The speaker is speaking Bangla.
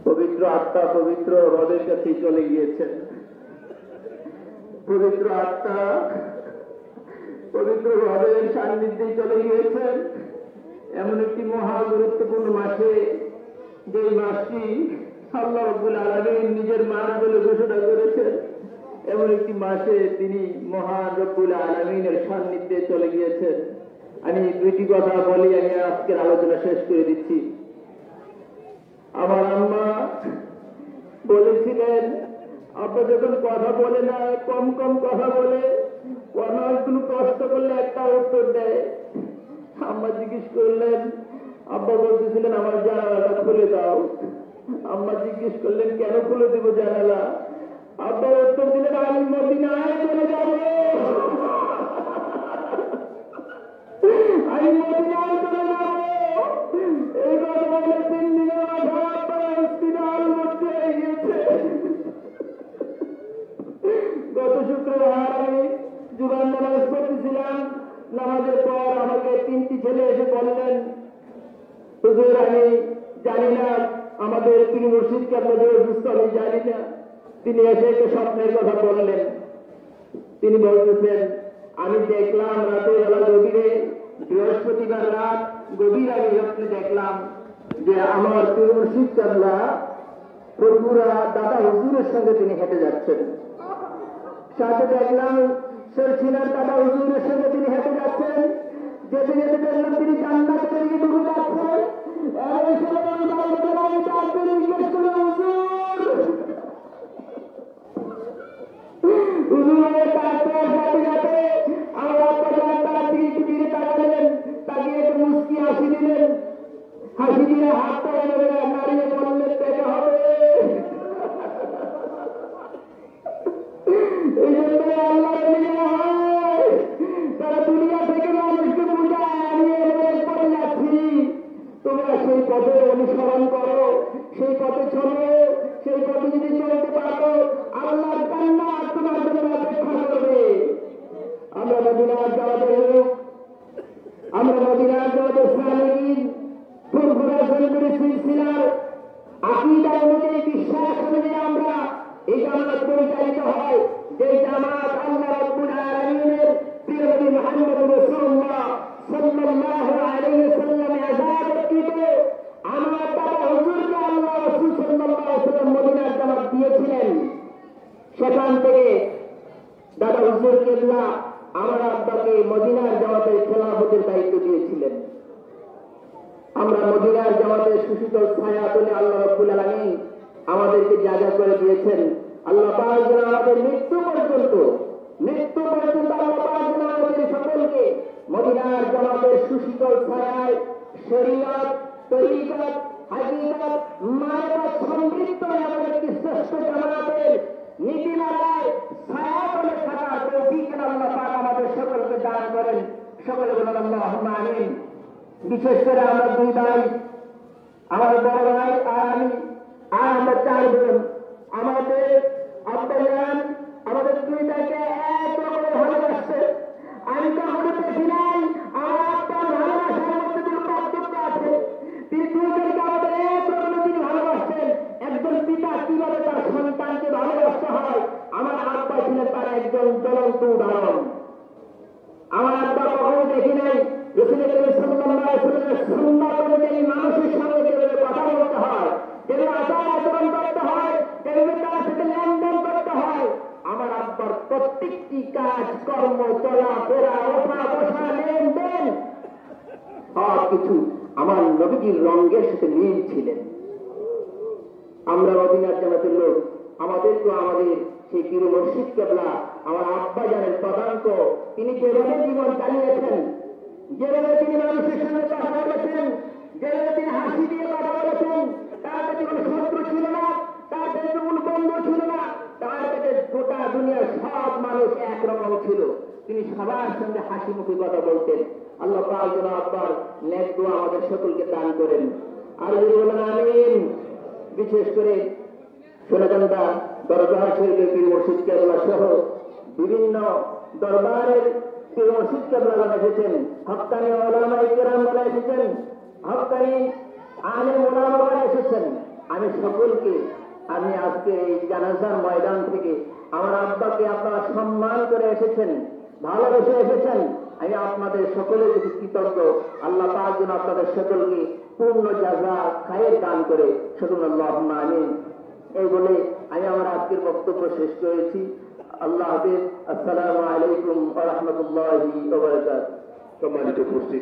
পবিত্র আত্মা পবিত্র রবের কাছে চলে গিয়েছেন। পবিত্র আত্মা পবিত্র রবের সান্নিধ্যে চলে গিয়েছেন এমন একটি মহা গুরুত্বপূর্ণ মাসে, যে মাসটি আল্লাহ রাব্বুল আলামিন নিজের মাস বলে ঘোষণা করেছেন, এমন একটি মাসে তিনি মহান রব্বুল আলামিনের সান্নিধ্যে চলে গিয়েছেন। আমি দুইটি কথা বলি, আমি আজকের আলোচনা শেষ করে দিচ্ছি। আমার আম্মা বলেছিলেন, আব্বা যখন কথা বলে না, কম কম কথা বলে, কোনো কষ্ট করলে একটা উত্তর দেয়। আম্মা জিজ্ঞেস করলেন, আব্বা বলতেছিলেন আমার জানালাটা খুলে দাও। আম্মা জিজ্ঞেস করলেন কেন খুলে দেবো জানালা? আব্বা উত্তর দিলেন আমি মদিনায় চলে যাব, আমি মদিনায় চলে যাব। এই কথা বলে 3 দিনের মাথা আব্বা হসপিটাল ভর্তি হয়ে গিয়েছে। গত শুক্রবার আমি জুমার নামাজ পড়তেছিলাম, নামাজের পর আমাকে 3টি ছেলে এসে বললেন, হুজুর আমি জানি না আমাদের তিনি মুর্শিদকে আপনাদের অসুস্থ, আমি জানি না। তিনি এসে একটা স্বপ্নের কথা বললেন। তিনি বলতেছেন, আমি দেখলাম রাতের বেলা গভীরে, বৃহস্পতিবার রাত গভীর আমি স্বপ্নে দেখলাম যে আমার পীর মুর্শিদ কেবলা পুরা দাদা হুজুরের সঙ্গে তিনি হেঁটে যাচ্ছেন। সাথে দেখলাম সরছিনার দাদা হুজুরের সঙ্গে তিনি হেঁটে যাচ্ছেন। যেতে যেতে দেখলাম তিনি জান্নাতের দিকে ঢুকে যাচ্ছেন। হাসি দিয়ে হাত নাড়িয়ে বললেন পেতে হবে। এই জন্য আল্লাহ তারা দুনিয়া থেকে মানুষকে বুঝায় আমি এবার করে যাচ্ছি, তোমরা সেই পথে অনুসরণ করো, সেই পথে চলো। সেই পথে যদি চলতে পারো আল্লাহর জান্নাত তোমার জন্য অপেক্ষা করবে। আমরা মদিনার জামাতের লোক, আমরা মদিনার জামাতের সালেহীন সিলসিলার আকীদা অনুযায়ী, বিশ্বাস অনুযায়ী আমরা এই জামাত পরিচালিত হয়। যে জামাত আল্লাহ রাব্বুল আলামিনের প্রিয় নবী মুহাম্মদ রাসূলুল্লাহ সাল্লাল্লাহু আলাইহি ওয়াসাল্লামের আযাবকৃত আমার দাদা হুজুরকে আল্লাহ রাসূল সাল্লাল্লাহু আলাইহি ওয়াসাল্লাম মদিনার জামাত দিয়েছিলেন। সেখান থেকে দাদা হুজুর কেবলা আমার আব্বাকে মদিনার জামাতের খেলাফতের দায়িত্ব দিয়েছিলেন। আমরা মদিনার জামাতের সুশীতল ছায়া তলে আল্লাহ রাব্বুল আলামিন আমাদেরকে জায়গা করে দিয়েছেন। আল্লাহ পাক যেন আমাদের মৃত্যু পর্যন্ত আল্লাহ পাক যেন আমাদের সকলকে মদিনার জামাতের সুশীতল ছায়ায় শরীয়ত, তরিকত, হাকিকত, মানবত সমৃদ্ধ এমন একটি শ্রেষ্ঠ জামাতের নীতিমালায় ছায়া তলে থাকার তৌফিক আল্লাহ পাক আমাদের সকলকে দান করেন। সকলে বলেন আল্লাহুম্মা আমিন। বিশেষ করে আমরা 2 ভাই, আমার বড় ভাই আর আমি, আর আমরা 4 বোন। আমাদের আব্বাজান আমাদের 2 ভাইকে এক রকমের ভালোবাসছে। আমি কখনো দেখি নাই আমার আব্বার ভালোবাসার মধ্যে কোনো পার্থক্য আছে। তিনি 2 জনকে আমাদের এক রকমের তিনি ভালোবাসছেন। একজন পিতা কিভাবে তার সন্তানকে ভালোবাসতে হয়, আমার আব্বা ছিলেন তার একজন জ্বলন্ত উদাহরণ। আমার আব্বা কখনো দেখি নাই রাসূল সাল্লাল্লাহু আলাইহি ওয়াসাল্লামের সুন্নাত অনুযায়ী মানুষের সঙ্গে যেভাবে কথা বলতে হয়, যেভাবে আচার আচরণ করতে হয়, যেভাবে তার সাথে লেনদেন করতে হয়, আমার আব্বার প্রত্যেকটি কাজ কর্ম, চলাফেরা, ওঠা বসা, লেনদেন সব কিছু আমার নবীজির রঙের সাথে মিল ছিলেন। আমরা মদিনার জামাতের লোক, আমাদেরকে আমাদের সেই পীর মুর্শিদ কেবলা আমার আব্বা জানেন পদাঙ্ক। তিনি যেভাবে জীবন চালিয়েছেন, যেভাবে তিনি মানুষের সঙ্গে কথা বলেছেন, যেভাবে তিনি হাসি দিয়ে কথা বলেছেন, তার কাছে কোনো শত্রু ছিল না, তার কাছে কোনো বন্ধু ছিল না, তার কাছে গোটা দুনিয়ার সব মানুষ একরকম ছিল। তিনি সবার সঙ্গে হাসি মুখে কথা বলতেন। আল্লাহ পাক যেন আব্বার নেক দোয়া আমাদের সকলকে দান করেন। আর যদি বলেন আমিন। বিশেষ করে সোনাকান্দা দরবার শরীফের পীর মুর্শিদ কেবলা সহ বিভিন্ন দরবারের পীর মুর্শিদ কেবলা এসেছেন, হক্কানি ওলামায়ে কেরাম এসেছেন, হক্কানি আলেম ওলামারা এসেছেন। আমি সকলকে আমি আজকে এই জানাজার ময়দান থেকে আমার আব্বাকে আপনারা সম্মান করে এসেছেন, ভালোবেসে এসেছেন, আমি আপনাদের সকলের প্রতি কৃতজ্ঞ। আল্লাহ পাক যেন আপনাদের সকলকে পূর্ণ জাযা খায়ের দান করে, সকল আল্লাহুম্মা আমিন। এই বলে আমি আমার আজকের বক্তব্য শেষ করেছি। আল্লাহ হাফেজ। আসসালামু আলাইকুম ওয়া রাহমাতুল্লাহি ওয়া বারাকাতুহু। সম্মানিত উপস্থিতি।